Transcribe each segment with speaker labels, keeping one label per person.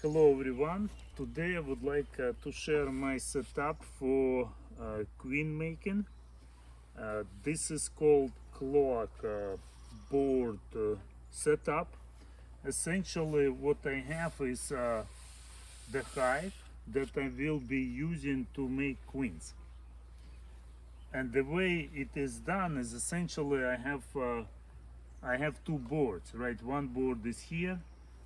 Speaker 1: Hello everyone. Today I would like to share my setup for queen making. This is called cloak board setup. Essentially what I have is the hive that I will be using to make queens. And the way it is done is essentially I have two boards, right? One board is here,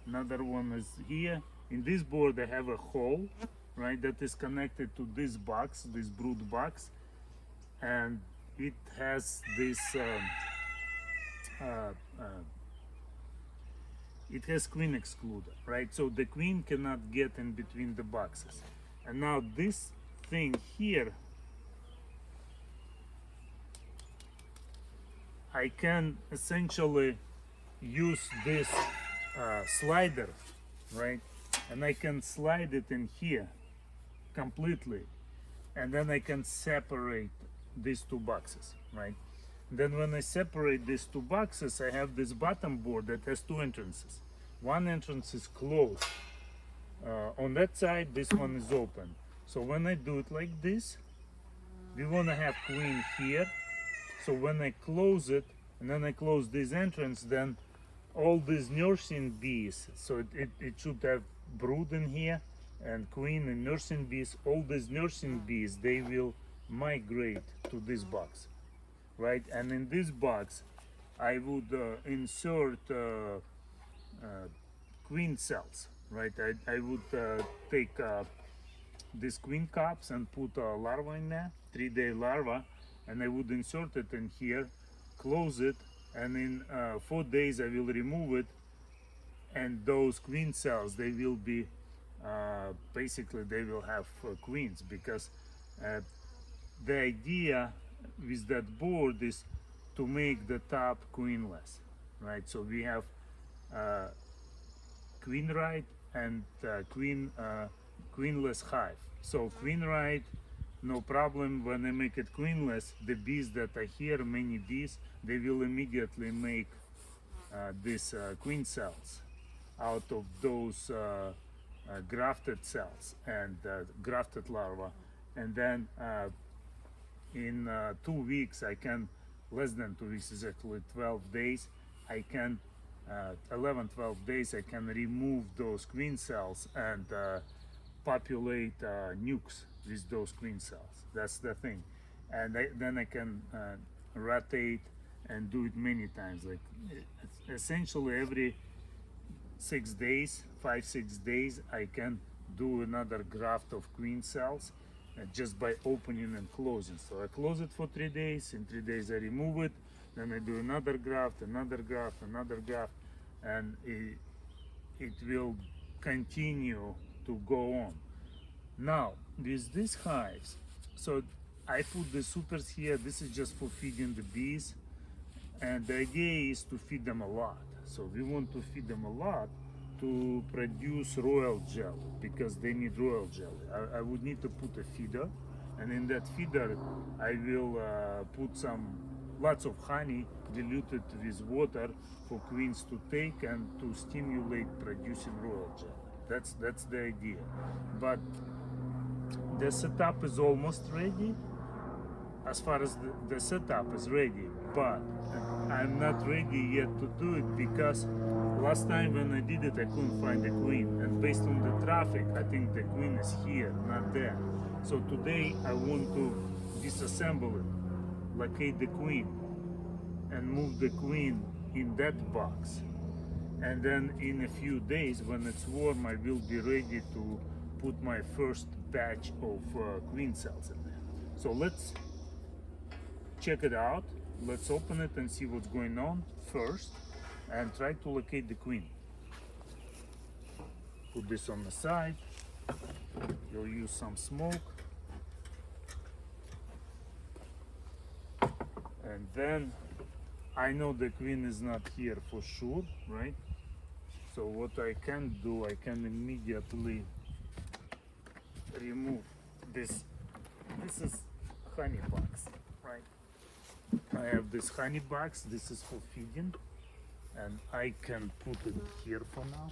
Speaker 1: another one is here. In this board I have a hole, right, that is connected to this box, this brood box, and it has this it has queen excluder, right? So the queen cannot get in between the boxes. And now this thing here, I can essentially use this slider, right? And I can slide it in here completely, and then I can separate these two boxes, right? Then when I separate these two boxes, I have this bottom board that has two entrances. One entrance is closed. On that side, this one is open. So when I do it like this, we want to have queen here. So when I close it, and then I close this entrance, then all these nursing bees, so it should have brood in here, and queen and nursing bees, all these nursing bees, they will migrate to this box, right? And in this box, I would insert queen cells, right? I would take these queen cups and put a larva in there, 3-day larva, and I would insert it in here, close it, and in 4 days I will remove it, and those queen cells, they will be basically they will have queens, because the idea with that board is to make the top queenless, right? So we have queen right and queenless hive. So queen right, no problem. When I make it queenless, the bees that are here, many bees, they will immediately make these queen cells out of those grafted cells and grafted larvae. And then in 2 weeks, I can, less than 2 weeks, exactly 12 days, I can 11, 12 days, I can remove those queen cells and populate nukes with those queen cells. That's the thing. And then I can rotate and do it many times. Like essentially every 6 days, 5-6 days, I can do another graft of queen cells just by opening and closing. So I close it for 3 days. In 3 days I remove it. Then I do another graft, another graft, another graft, and it will continue to go on. Now with these hives, so I put the supers here. This is just for feeding the bees, and the idea is to feed them a lot. So we want to feed them a lot to produce royal jelly, because they need royal jelly. I would need to put a feeder, and in that feeder I will put lots of honey diluted with water for queens to take and to stimulate producing royal jelly. That's the idea. But the setup is almost ready. As far as the setup is ready, but I'm not ready yet to do it, because last time when I did it I couldn't find the queen, and based on the traffic I think the queen is here, not there. So today I want to disassemble it, locate the queen, and move the queen in that box, and then in a few days when it's warm I will be ready to put my first batch of queen cells in there. So let's check it out. Let's open it and see what's going on first, and try to locate the queen. Put this on the side. You'll use some smoke, and then I know the queen is not here for sure, right? So what I can do, I can immediately remove this. This is honey box, right? I have this honey box. This is for feeding, and I can put it here for now.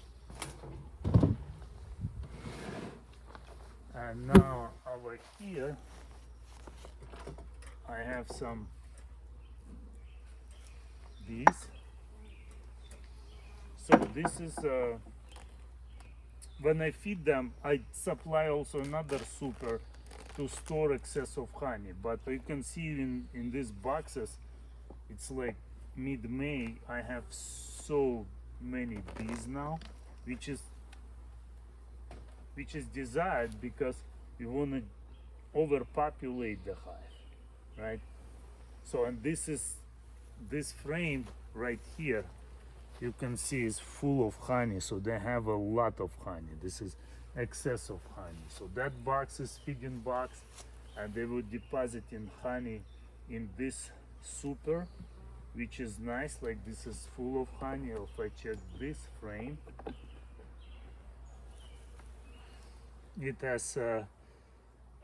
Speaker 1: And now over here I have some bees. So this is when I feed them, I supply also another super to store excess of honey. But you can see in these boxes, it's like mid-May. I have so many bees now, which is desired because we want to overpopulate the hive, right? So, and this frame right here, you can see is full of honey, so they have a lot of honey. This is excess of honey. So that box is feeding box, and they will deposit in honey in this super, which is nice. Like this is full of honey. If I check this frame, it has a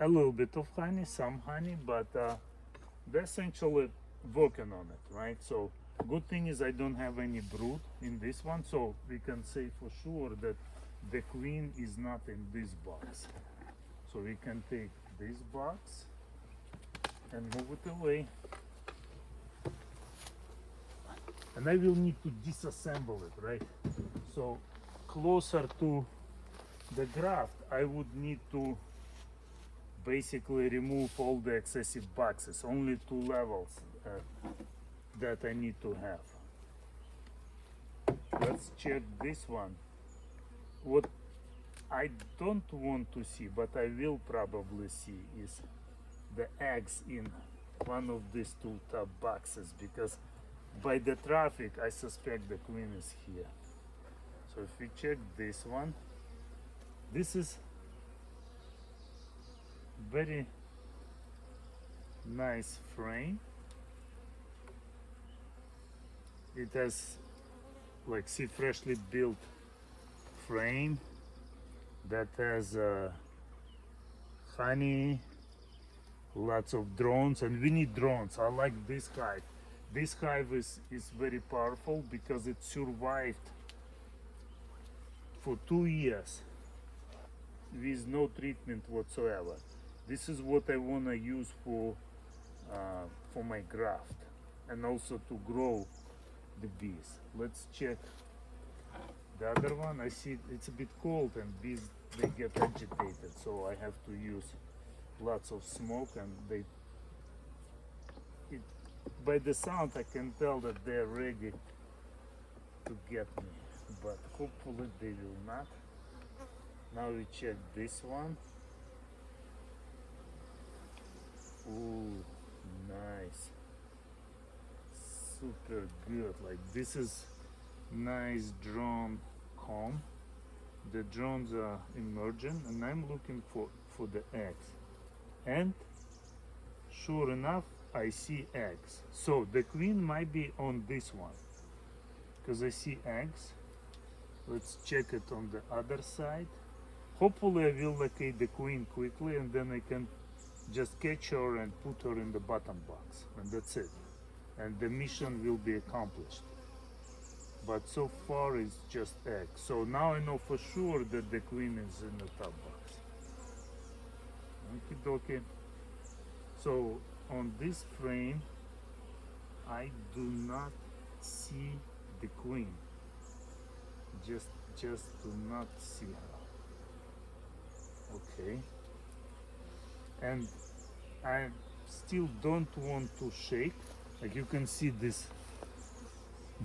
Speaker 1: little bit of honey, some honey, but they're essentially working on it, right? So good thing is I don't have any brood in this one, so we can say for sure that the queen is not in this box. So we can take this box and move it away. And I will need to disassemble it, right? So closer to the graft, I would need to basically remove all the excessive boxes. Only 2 levels that I need to have. Let's check this one. What I don't want to see, but I will probably see, is the eggs in one of these 2 top boxes, because by the traffic I suspect the queen is here. So if we check this one, this is very nice frame. It has, like, see, freshly built frame that has honey, lots of drones, and we need drones. I like this hive. This hive is very powerful because it survived for 2 years with no treatment whatsoever. This is what I want to use for my graft, and also to grow the bees. Let's check the other one. I see it's a bit cold and bees, they get agitated, so I have to use lots of smoke, and by the sound I can tell that they're ready to get me, but hopefully they will not. Now we check this one. Ooh, nice, super good. Like, this is nice drone comb. The drones are emerging, and I'm looking for the eggs, and sure enough I see eggs. So the queen might be on this one because I see eggs. Let's check it on the other side. Hopefully I will locate the queen quickly, and then I can just catch her and put her in the bottom box, and that's it, and the mission will be accomplished. But so far it's just eggs. So now I know for sure that the queen is in the top box. Okie dokie. So on this frame I do not see the queen. Just do not see her. Okay. And I still don't want to shake. Like, you can see this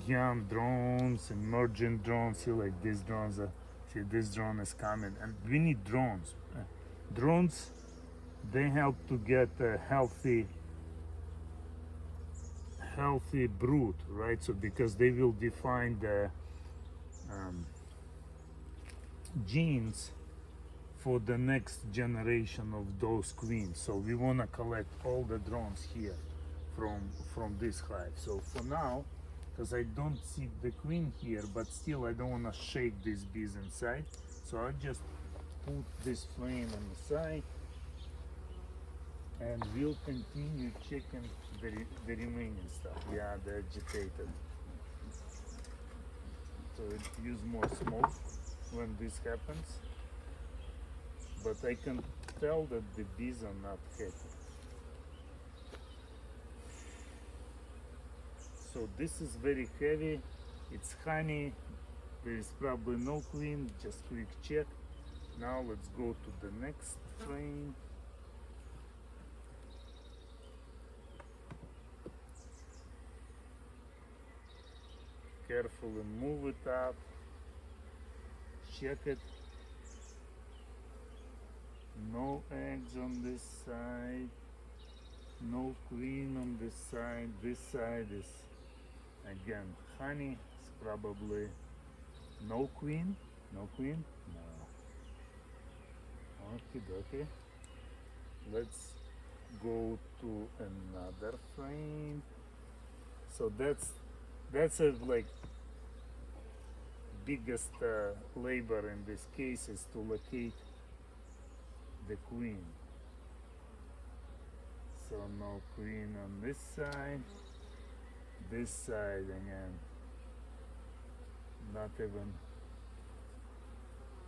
Speaker 1: young drones, emergent drones. See, like, these drones are, see, this drone is coming, and we need drones. Drones, they help to get a healthy brood, right? So because they will define the genes for the next generation of those queens. So we want to collect all the drones here from this hive. So for now, because I don't see the queen here, but still I don't want to shake these bees inside, so I just put this flame on the side, and we'll continue checking the remaining stuff. Yeah, they're agitated, so use more smoke when this happens. but I can tell that the bees are not happy. So this is very heavy, it's honey, there is probably no queen, just quick check. Now let's go to the next frame. Carefully move it up, check it. No eggs on this side, no queen on this side. This side is again honey, it's probably no queen, no queen, no. Okay. Let's go to another frame. So that's a like biggest labor in this case is to locate the queen. So no queen on this side. This side again, not even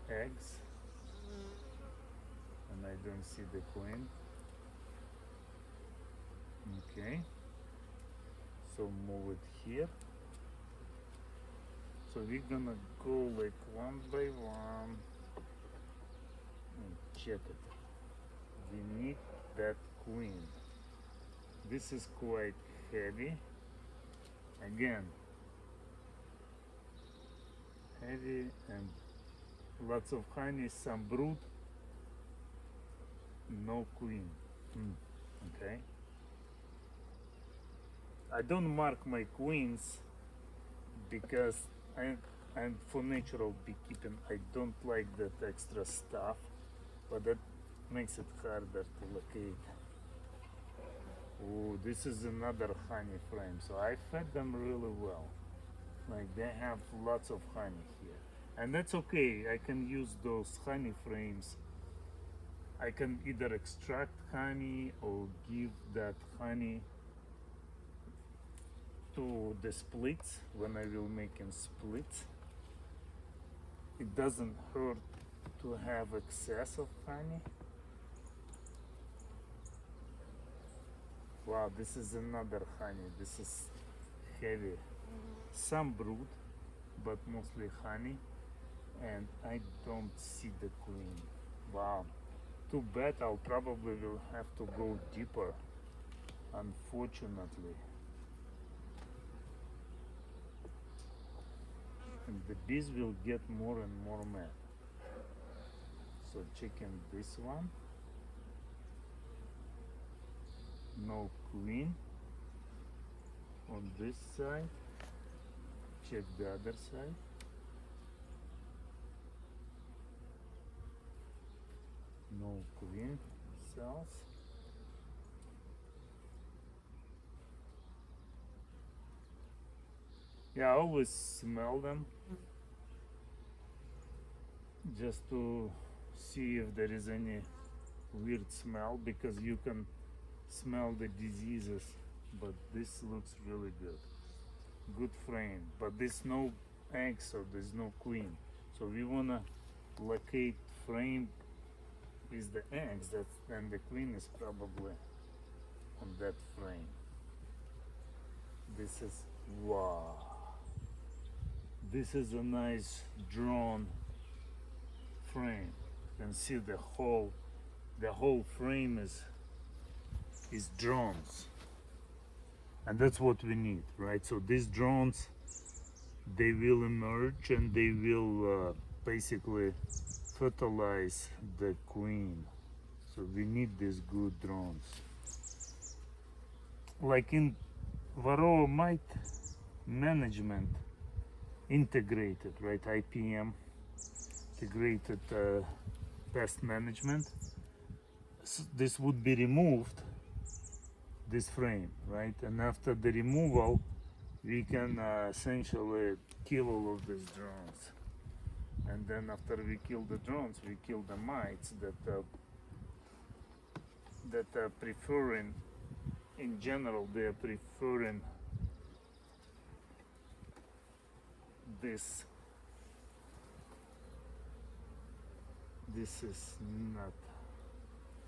Speaker 1: eggs, and I don't see the queen. Okay, so move it here. So we're gonna go like one by one and check it. We need that queen. This is quite heavy. Again, heavy and lots of honey, some brood, no queen. Okay. I don't mark my queens because I'm for natural beekeeping. I don't like that extra stuff, but that makes it harder to locate. Oh, this is another honey frame. So I fed them really well. Like they have lots of honey here. And that's okay. I can use those honey frames. I can either extract honey or give that honey to the splits when I will make in splits. It doesn't hurt to have excess of honey. Wow, this is another honey. This is heavy. Some brood, but mostly honey. And I don't see the queen. Wow. Too bad. I'll probably will have to go deeper, unfortunately. And the bees will get more and more mad. So checking this one. No queen on this side. Check the other side. No queen cells. Yeah, I always smell them just to see if there is any weird smell, because you can smell the diseases, but this looks really good. Good frame, but there's no eggs, so there's no queen. So we wanna locate frame with the eggs, and the queen is probably on that frame. This is wow. This is a nice drawn frame. You can see the whole frame is drones, and that's what we need, right? So these drones, they will emerge and they will basically fertilize the queen. So we need these good drones, like in Varroa mite management integrated, right? IPM, integrated pest management. This would be removed, this frame, right? And after the removal, we can essentially kill all of these drones. And then after we kill the drones, we kill the mites that are preferring, in general, they are preferring This is not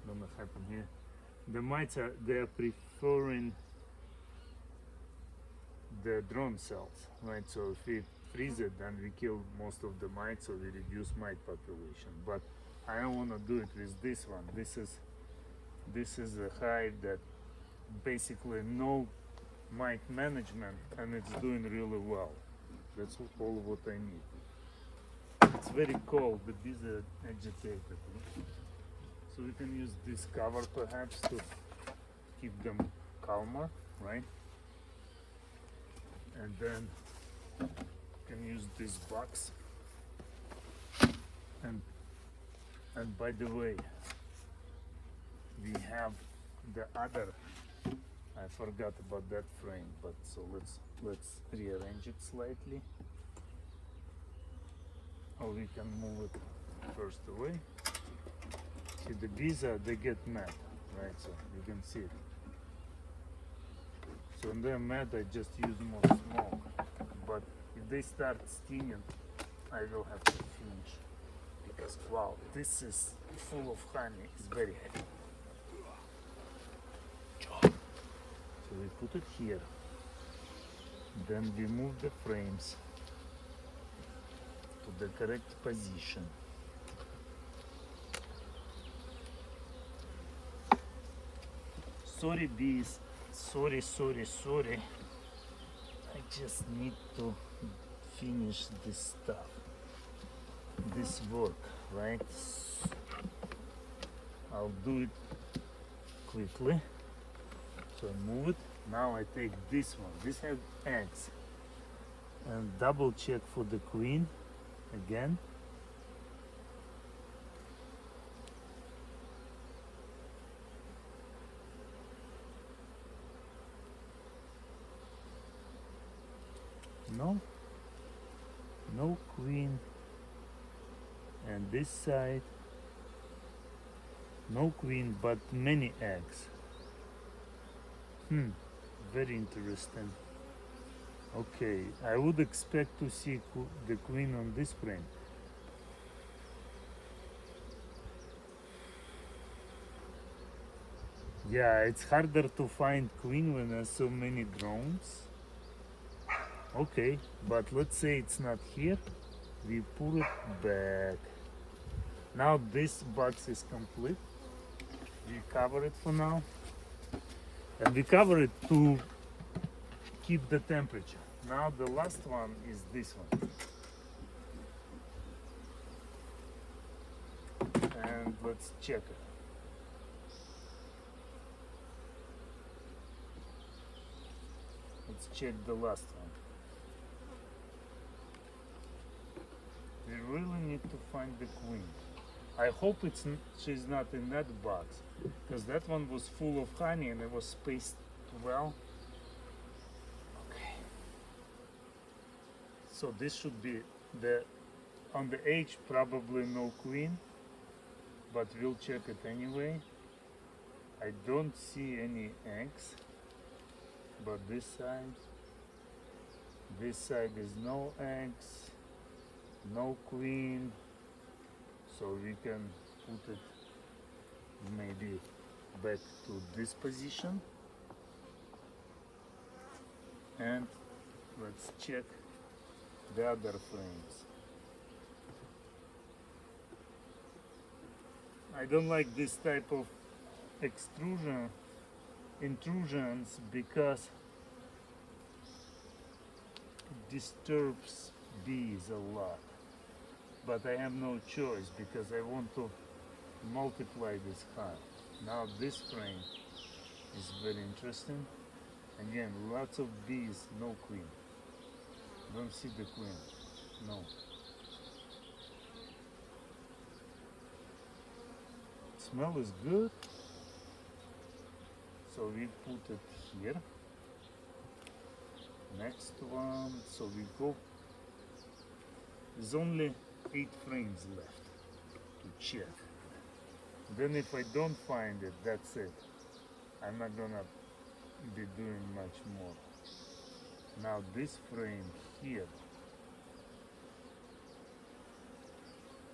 Speaker 1: gonna happen here. The mites they are preferring the drone cells, right? So if we freeze it, then we kill most of the mites, so we reduce mite population. But I don't want to do it with this one. This is a hive that basically no mite management, and it's doing really well. That's all what I need. It's very cold. The bees are agitated, so we can use this cover perhaps to keep them calmer, right? And then you can use this box. And by the way, we have the other. I forgot about that frame, but so let's rearrange it slightly. Or we can move it first away. See, the bees they get mad, right? So you can see it. So when they're mad, I just use more smoke. But if they start stinging, I will have to finish. Because wow, this is full of honey. It's very heavy. So we put it here. Then we move the frames to the correct position. Sorry bees, sorry. I just need to finish this stuff, this work, right? I'll do it quickly. So I move it. Now I take this one. This has eggs. And double check for the queen again. No queen. And this side, no queen, but many eggs. Very interesting. Okay, I would expect to see the queen on this frame. Yeah, it's harder to find queen when there's so many drones. Okay, but let's say it's not here. We put it back. Now this box is complete. We cover it for now. And we cover it to keep the temperature. Now the last one is this one. And let's check it. Let's check the last one. We really need to find the queen. I hope she's not in that box, because that one was full of honey and it was spaced well. Okay. So this should be on the edge, probably no queen, but we'll check it anyway. I don't see any eggs, but this side is no eggs, no queen. So we can put it maybe back to this position. And let's check the other frames. I don't like this type of intrusions because it disturbs bees a lot. But I have no choice because I want to multiply this hive. Now this frame is very interesting. Again, lots of bees, no queen. Don't see the queen, no. Smell is good. So we put it here. Next one, so we go. There's only 8 frames left to check. Then if I don't find it, that's it. I'm not gonna be doing much more. Now this frame here,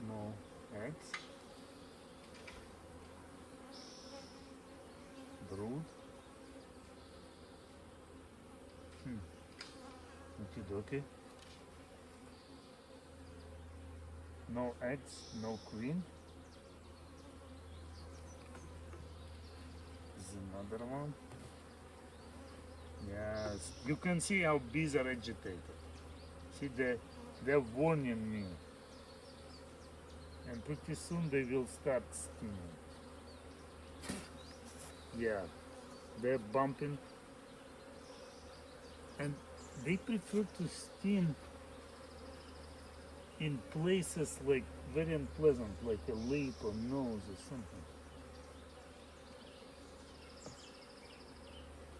Speaker 1: no eggs. brood. Okay. No eggs, no queen. This is another one. Yes, you can see how bees are agitated. See, they're warning me. And pretty soon they will start stinging. Yeah, they're bumping. And they prefer to sting in places like very unpleasant, like a lip or nose or something.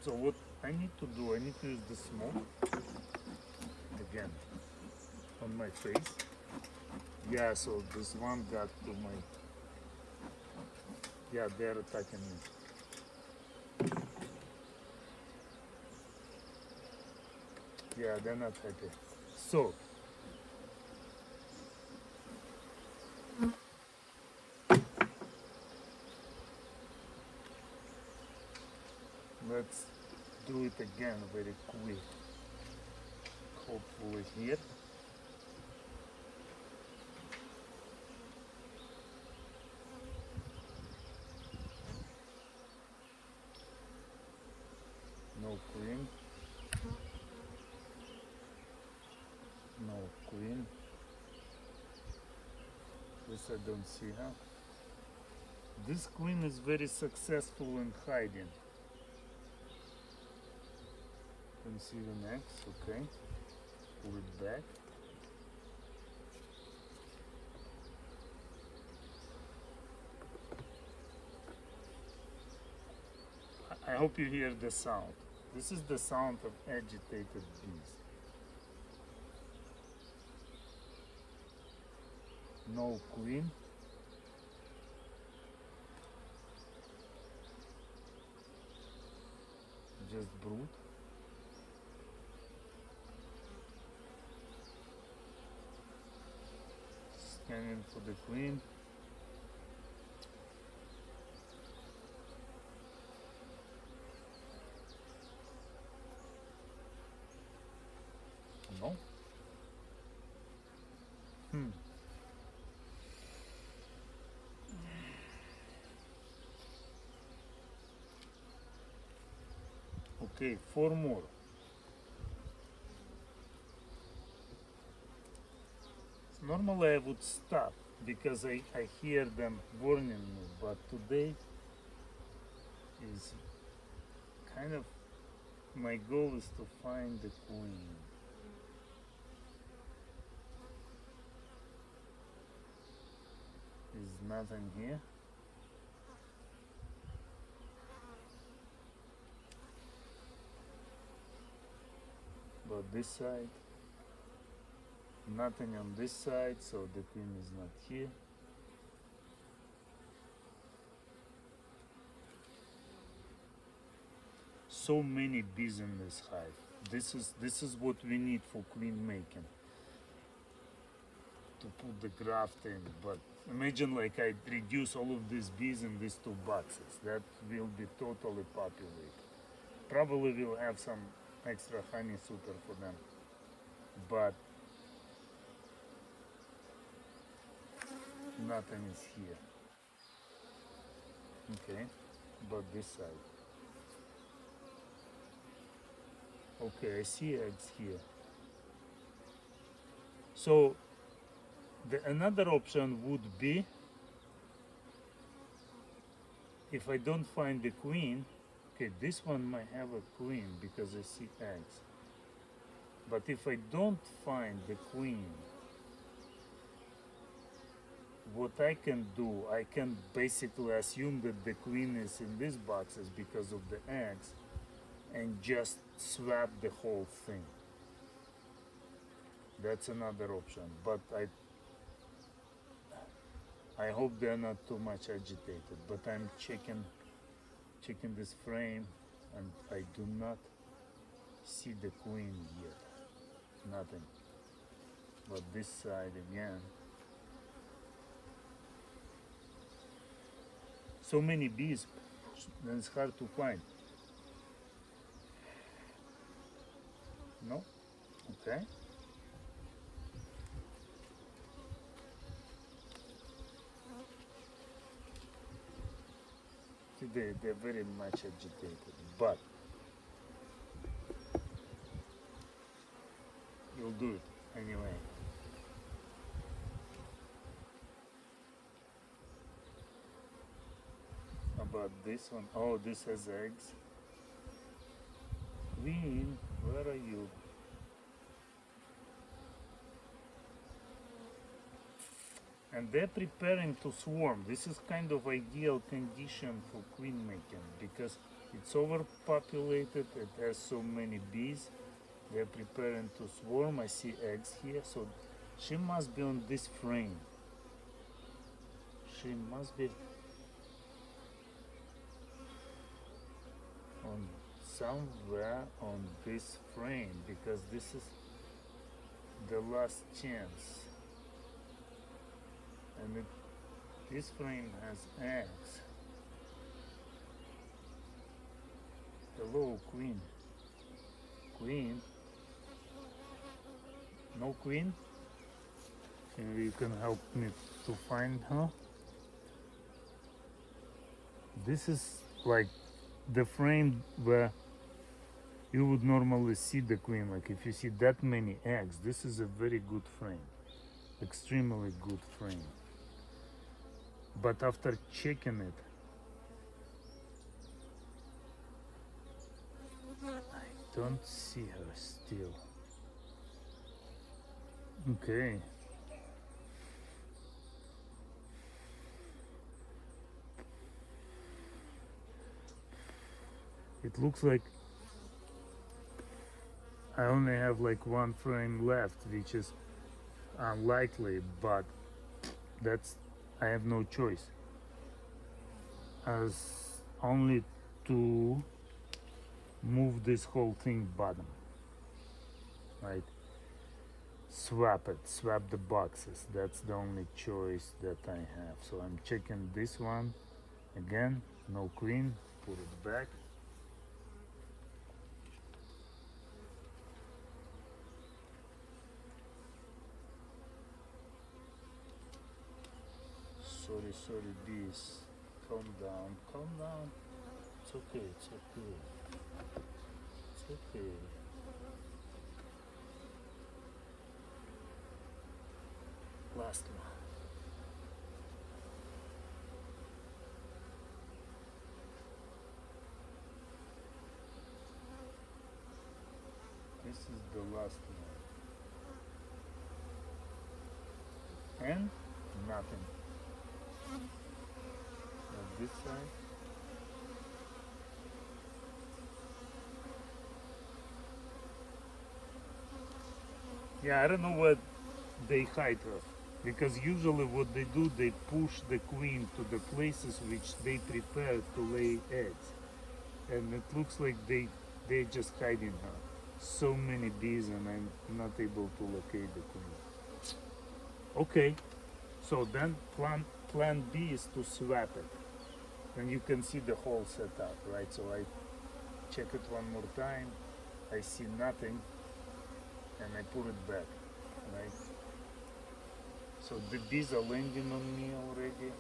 Speaker 1: So what I need to do, I need to use the smoke again on my face. Yeah, so this one got to my, yeah, they're attacking me. Yeah, they're not happy. So let's do it again very quick. Hopefully here. No queen. No queen. This I don't see her. This queen is very successful in hiding. Can see the next, okay. Pull it back. I hope you hear the sound. This is the sound of agitated bees. No queen. Just brood. Scanning for the queen. No. Okay, 4 more. Normally I would stop because I hear them warning me, but today is kind of my goal is to find the queen. There's nothing here. But this side, nothing on this side, so the queen is not here. So many bees in this hive. This is what we need for queen making. To put the graft in, but imagine like I reduce all of these bees in these 2 boxes. That will be totally populated. Probably will have some extra honey super for them, but nothing is here. Okay, but this side. Okay, I see eggs here. So another option would be, if I don't find the queen, okay, this one might have a queen because I see eggs. But if I don't find the queen, what I can do, I can basically assume that the queen is in these boxes because of the eggs and just swap the whole thing. That's another option, but I hope they're not too much agitated, but I'm checking this frame and I do not see the queen yet. Nothing. But this side again. So many bees, then it's hard to find. No? Okay. See, they're very much agitated, but you'll do it anyway. About this one, oh, this has eggs. Queen, where are you? And they're preparing to swarm. This is kind of ideal condition for queen making because it's overpopulated, it has so many bees. They're preparing to swarm. I see eggs here, so she must be on this frame. She must be on somewhere on this frame because this is the last chance. And this frame has eggs. Hello, queen. Queen? No queen? Maybe you can help me to find her. This is like the frame where you would normally see the queen. Like if you see that many eggs, this is a very good frame. Extremely good frame. But after checking it, I don't see her still. Okay. It looks like I only have like one frame left, which is unlikely, but that's I have no choice as only to move this whole thing bottom, right? Swap the boxes. That's the only choice that I have. So I'm checking this one again, no queen, put it back. Sorry bees, calm down, it's okay, it's okay. Last one. This is the last one. And nothing. This side. Yeah, I don't know what they hide her because usually what they do, they push the queen to the places which they prepare to lay eggs, and it looks like they're just hiding her. So many bees, and I'm not able to locate the queen. Okay, so then plan B is to swap it. And you can see the whole setup, right? So I check it one more time, I see nothing, and I put it back, right? So the bees are landing on me already.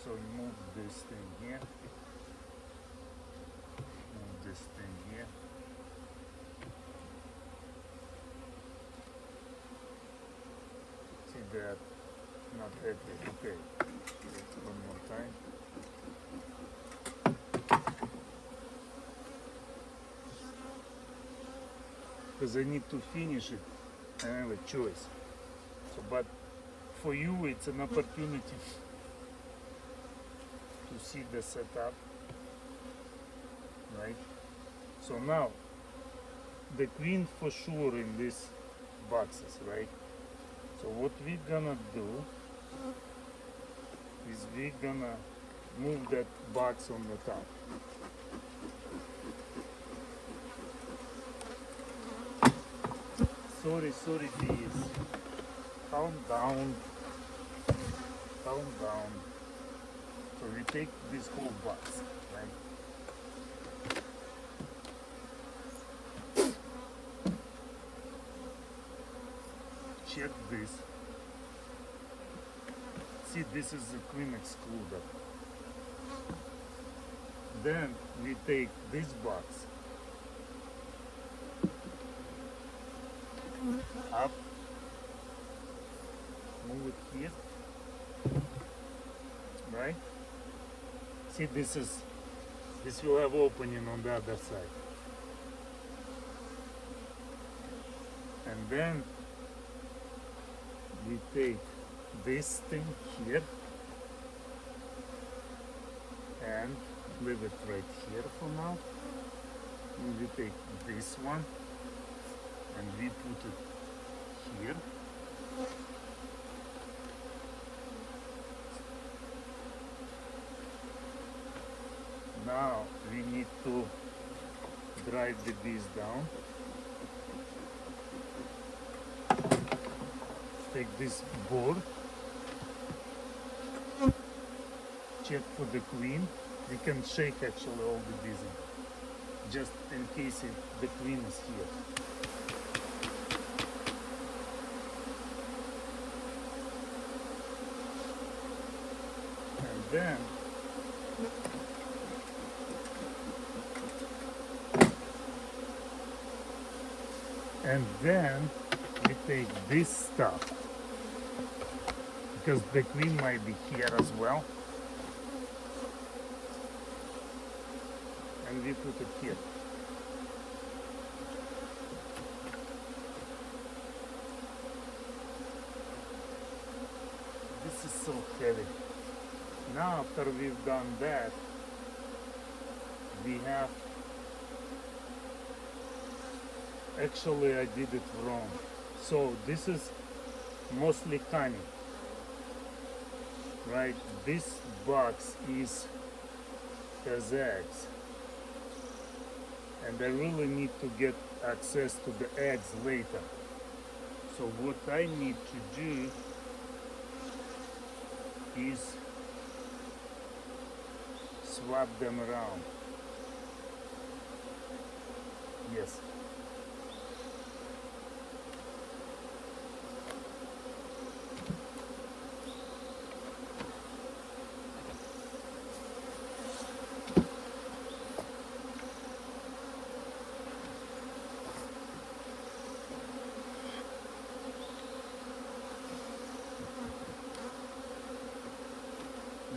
Speaker 1: So move this thing here, move this thing here. See that? Not happy. Okay. One more time. Because I need to finish it. I have a choice. So, but for you, it's an opportunity to see the setup, right? So now, the queen for sure in these boxes, right? So what we're gonna do is we're gonna move that box on the top. Sorry bees. Calm down. Calm down. So we take this whole box, right? Check this. See, this is the queen excluder. Then we take this box up, move it here, right? See, this will have opening on the other side. And then we take this thing here and leave it right here for now. And we take this one and we put it here. Now we need to drive the bees down. Take this board, check for the queen. We can shake actually all the bees in, just in case the queen is here. And then we take this stuff, because the queen might be here as well, and we put it here. This is so heavy. Now after we've done that, we have, actually I did it wrong. So this is mostly honey, right? This box has eggs, and I really need to get access to the eggs later. So what I need to do is swap them around. Yes.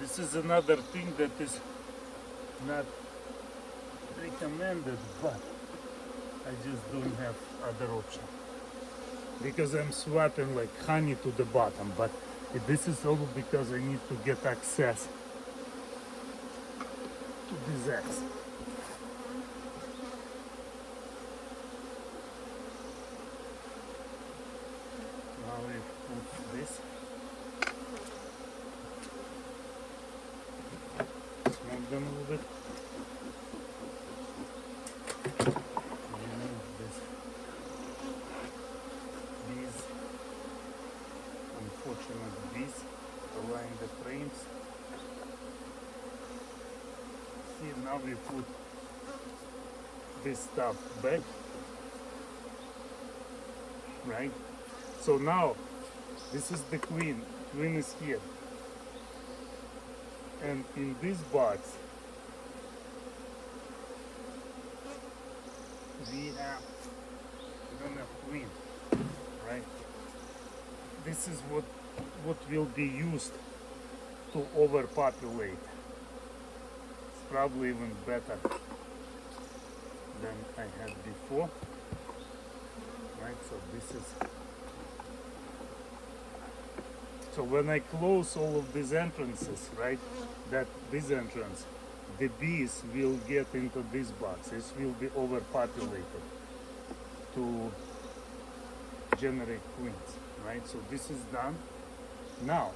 Speaker 1: This is another thing that is not recommended, but I just don't have other option, because I'm swapping like honey to the bottom, but this is all because I need to get access to these eggs. Now we put this. Smoke them a little bit. Remove these unfortunate bees align the frames. See, now we put this stuff back, right? So now this is the queen. Queen is here. And in this box, we don't have queen, right? This is what will be used to overpopulate. It's probably even better than I had before, right? So this is. So when I close all of these entrances, right, this entrance, the bees will get into this box. This will be overpopulated to generate queens, right? So this is done. Now,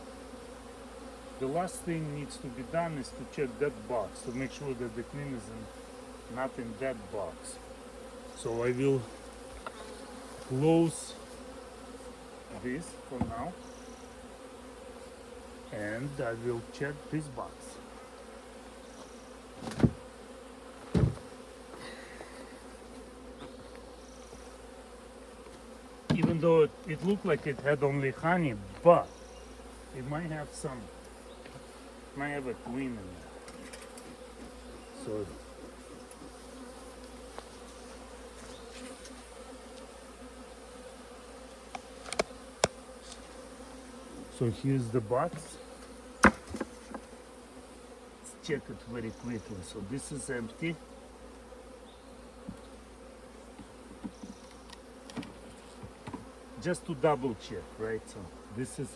Speaker 1: the last thing needs to be done is to check that box to make sure that the queen is not in that box. So I will close this for now. And I will check this box. even though it looked like it had only honey, but it might have some, might have a queen in there. So here's the box. Let's check it very quickly. So this is empty. Just to double check, right? So this is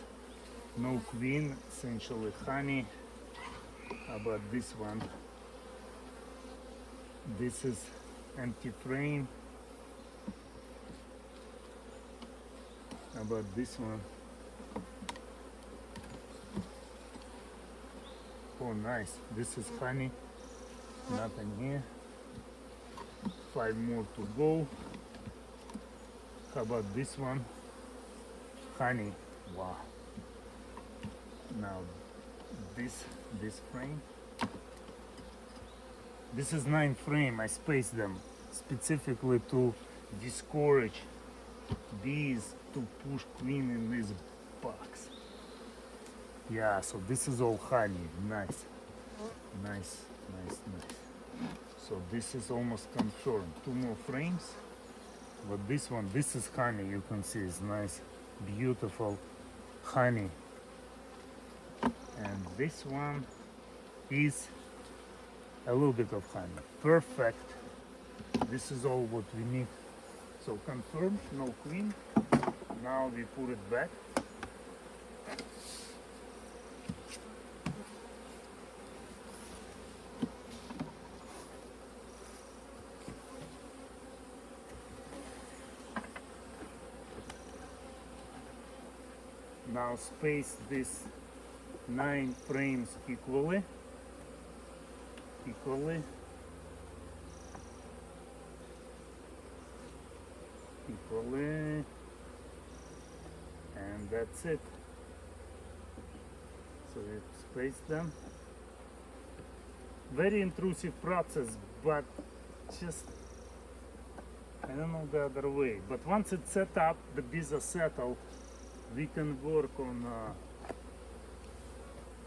Speaker 1: no queen, essentially honey. How about this one? This is empty frame. How about this one? Oh, nice. This is honey. Nothing here. 5 more to go. How about this one? Honey. Wow. Now this frame. This is 9 frame. I spaced them specifically to discourage bees to push queen in this box. Yeah, so this is all honey. Nice. Nice. So this is almost confirmed. 2 more frames. But this one, this is honey, you can see it's nice, beautiful honey. And this one is a little bit of honey. Perfect. This is all what we need. So confirmed, no queen. Now we put it back. Now space this 9 frames equally. And that's it. So we space them. Very intrusive process, but just I don't know the other way. But once it's set up, the bees are settled, we can work on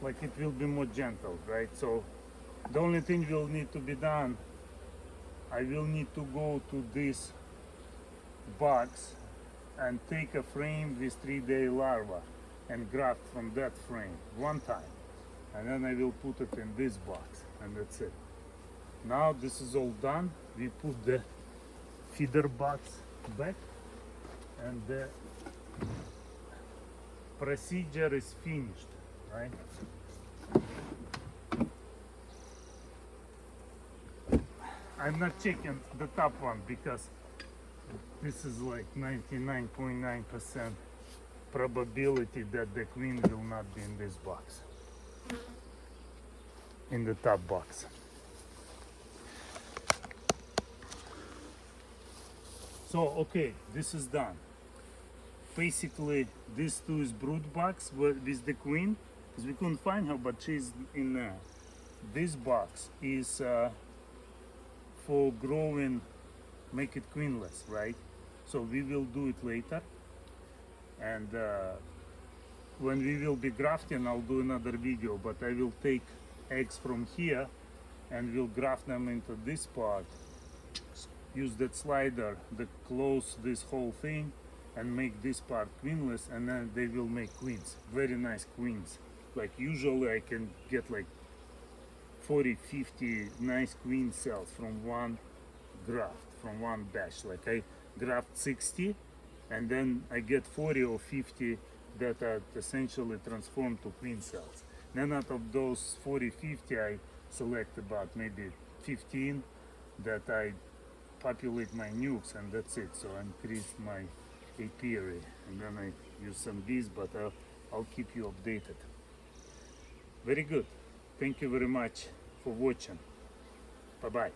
Speaker 1: like it will be more gentle, right? So the only thing will need to be done, I will need to go to this box and take a frame with 3-day larva and graft from that frame one time, and then I will put it in this box, and that's it. Now this is all done. We put the feeder box back, and the procedure is finished, right? I'm not checking the top one because this is like 99.9% probability that the queen will not be in this box, in the top box. So okay, this is done. Basically this too is brood box with the queen, because we couldn't find her, but she's in there. This box is for growing, make it queenless, right? So we will do it later, and when we will be grafting, I'll do another video, but I will take eggs from here and we'll graft them into this part, use that slider that close this whole thing and make this part queenless, and then they will make queens, very nice queens. Like usually I can get like 40-50 nice queen cells from one graft, from one batch. Like I graft 60 and then I get 40 or 50 that are essentially transformed to queen cells. Then out of those 40-50 I select about maybe 15 that I populate my nukes, and that's it. So I increase my apiary, and then I use some bees, but I'll keep you updated. Very good. Thank you very much for watching. Bye bye.